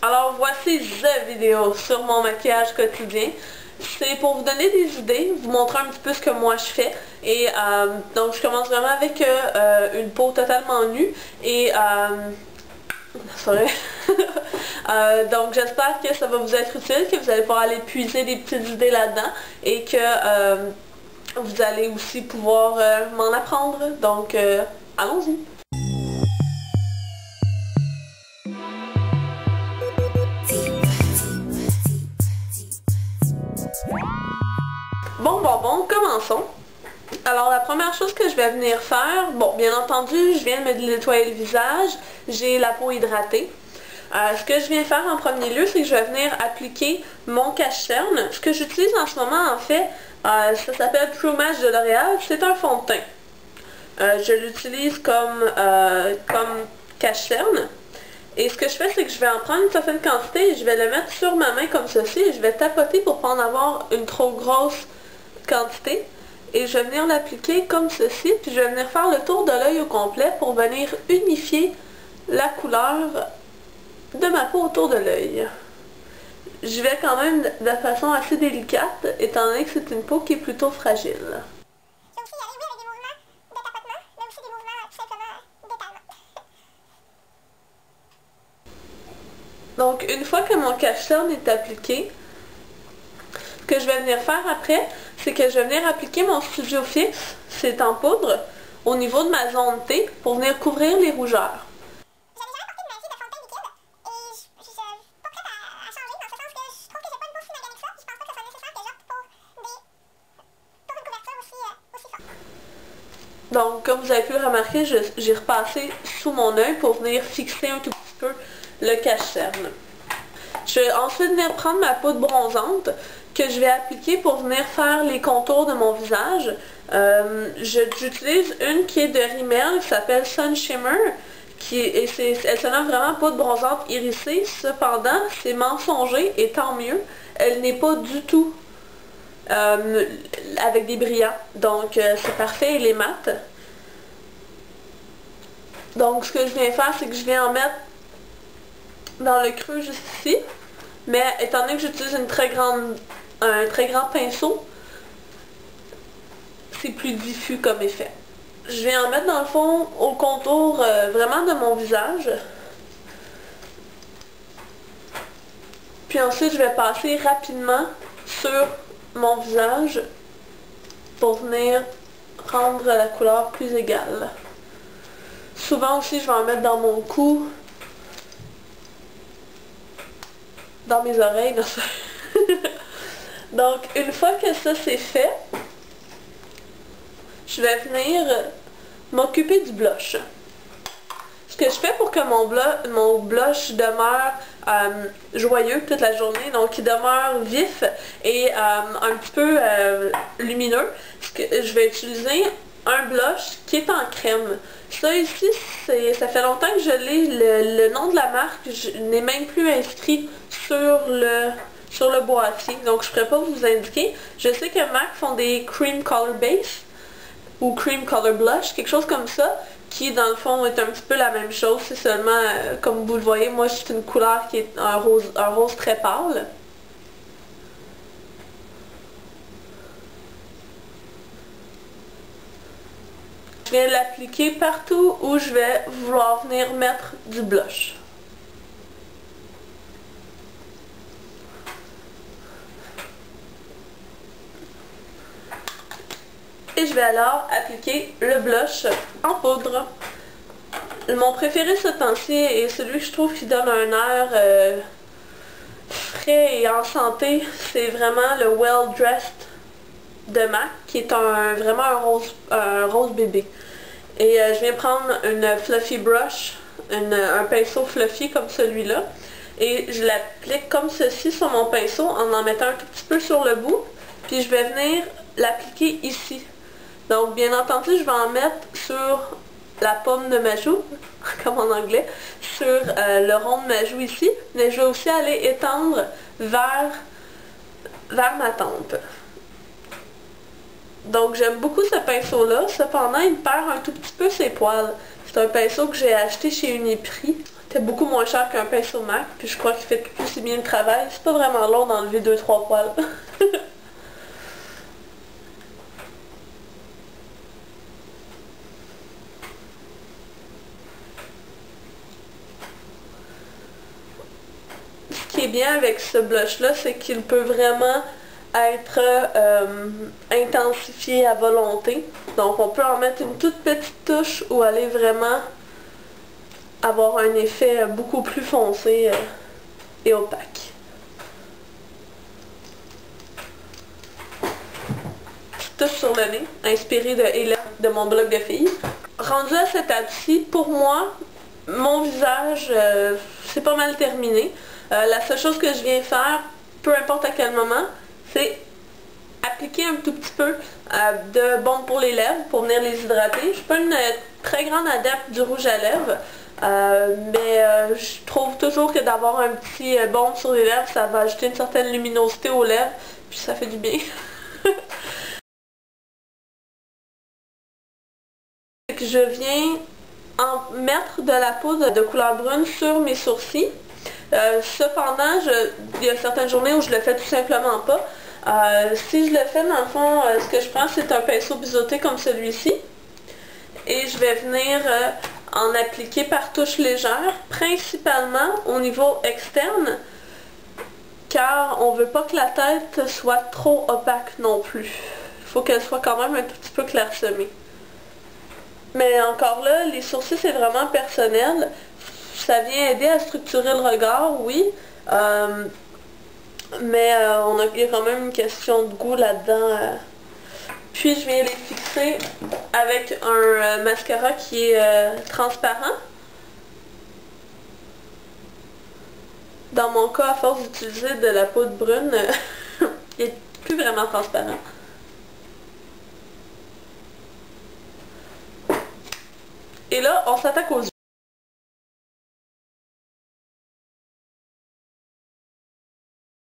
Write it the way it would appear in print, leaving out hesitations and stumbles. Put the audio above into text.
Alors voici la vidéo sur mon maquillage quotidien. C'est pour vous donner des idées, vous montrer un petit peu ce que moi je fais. Et donc je commence vraiment avec une peau totalement nue. Et donc j'espère que ça va vous être utile, que vous allez pouvoir aller puiser des petites idées là-dedans. Et que vous allez aussi pouvoir m'en apprendre. Donc allons-y. Bon, commençons. Alors la première chose que je vais venir faire, bon bien entendu je viens de me nettoyer le visage, j'ai la peau hydratée. Ce que je viens faire en premier lieu, c'est que je vais venir appliquer mon cache-cerne. Ce que j'utilise en ce moment en fait, ça s'appelle True Match de L'Oréal, c'est un fond de teint. Je l'utilise comme cache-cerne. Et ce que je fais, c'est que je vais en prendre une certaine quantité et je vais le mettre sur ma main comme ceci et je vais tapoter pour ne pas en avoir une trop grosse quantité. Et je vais venir l'appliquer comme ceci, puis je vais venir faire le tour de l'œil au complet pour venir unifier la couleur de ma peau autour de l'œil. Je vais quand même de façon assez délicate, étant donné que c'est une peau qui est plutôt fragile. Donc, une fois que mon cache-cerne est appliqué, ce que je vais venir faire après, c'est que je vais venir appliquer mon Studio Fix, c'est en poudre, au niveau de ma zone T, pour venir couvrir les rougeurs. J'avais jamais porté de ma vie de fond de teint liquide et je suis pas prête à changer dans ce sens que je trouve que j'ai pas une peau si maganée que ça. Je pense pas que ce soit nécessaire que j'opte pour une couverture aussi forte. Donc, comme vous avez pu le remarquer, j'ai repassé sous mon œil pour venir fixer un tout petit peu le cache-cerne. Je vais ensuite venir prendre ma poudre bronzante que je vais appliquer pour venir faire les contours de mon visage. J'utilise une qui est de Rimmel qui s'appelle Sun Shimmer. Elle se nomme vraiment poudre bronzante irisée. Cependant, c'est mensonger et tant mieux. Elle n'est pas du tout avec des brillants. Donc c'est parfait, elle est mate. Donc ce que je viens faire, c'est que je viens en mettre dans le creux juste ici. Mais étant donné que j'utilise un très grand pinceau, c'est plus diffus comme effet. Je vais en mettre dans le fond au contour vraiment de mon visage. Puis ensuite je vais passer rapidement sur mon visage pour venir rendre la couleur plus égale. Souvent aussi je vais en mettre dans mon cou, dans mes oreilles. Donc une fois que ça c'est fait, je vais venir m'occuper du blush. Ce que je fais pour que mon blush demeure joyeux toute la journée, donc il demeure vif et un petit peu lumineux, je vais utiliser un blush qui est en crème. Ça ici, ça fait longtemps que je l'ai, le nom de la marque n'est même plus inscrit sur le boîtier, donc je ne pourrais pas vous indiquer. Je sais que MAC font des Cream Color Base ou Cream Color Blush, quelque chose comme ça, qui dans le fond est un petit peu la même chose, c'est seulement, comme vous le voyez, moi c'est une couleur qui est un rose très pâle. Je viens l'appliquer partout où je vais vouloir venir mettre du blush. Et je vais alors appliquer le blush en poudre. Mon préféré ce temps-ci est celui que je trouve qui donne un air frais et en santé. C'est vraiment le Well Dressed de MAC, qui est vraiment un rose bébé. Et je viens prendre une fluffy brush, un pinceau fluffy comme celui-là. Et je l'applique comme ceci sur mon pinceau en mettant un tout petit peu sur le bout. Puis je vais venir l'appliquer ici. Donc bien entendu, je vais en mettre sur la paume de ma joue, comme en anglais, sur le rond de ma joue ici, mais je vais aussi aller étendre vers ma tempe. Donc j'aime beaucoup ce pinceau-là, cependant il perd un tout petit peu ses poils. C'est un pinceau que j'ai acheté chez Uniprix. était beaucoup moins cher qu'un pinceau MAC, puis je crois qu'il fait tout aussi bien le travail. C'est pas vraiment long d'enlever 2-3 poils. Ce qui est bien avec ce blush-là, c'est qu'il peut vraiment être intensifié à volonté. Donc on peut en mettre une toute petite touche ou aller vraiment avoir un effet beaucoup plus foncé et opaque. Petite touche sur le nez, inspirée de Hélène de mon blog de filles. Rendu à cette étape-ci, pour moi, mon visage, c'est pas mal terminé. La seule chose que je viens faire, peu importe à quel moment, c'est appliquer un tout petit peu de baume pour les lèvres pour venir les hydrater. Je suis pas une très grande adepte du rouge à lèvres, mais je trouve toujours que d'avoir un petit baume sur les lèvres, ça va ajouter une certaine luminosité aux lèvres, puis ça fait du bien. Je viens en mettre de la poudre de couleur brune sur mes sourcils. Cependant, il y a certaines journées où je le fais tout simplement pas. Si je le fais, dans le fond, ce que je prends, c'est un pinceau biseauté comme celui-ci. Et je vais venir en appliquer par touches légères, principalement au niveau externe, car on ne veut pas que la tête soit trop opaque non plus. Il faut qu'elle soit quand même un tout petit peu clairsemée. Mais encore là, les sourcils, c'est vraiment personnel. Ça vient aider à structurer le regard, oui. Mais il y a quand même une question de goût là-dedans. Puis je viens les fixer avec un mascara qui est transparent. Dans mon cas, à force d'utiliser de la poudre brune, il n'est plus vraiment transparent. Et là, on s'attaque aux yeux.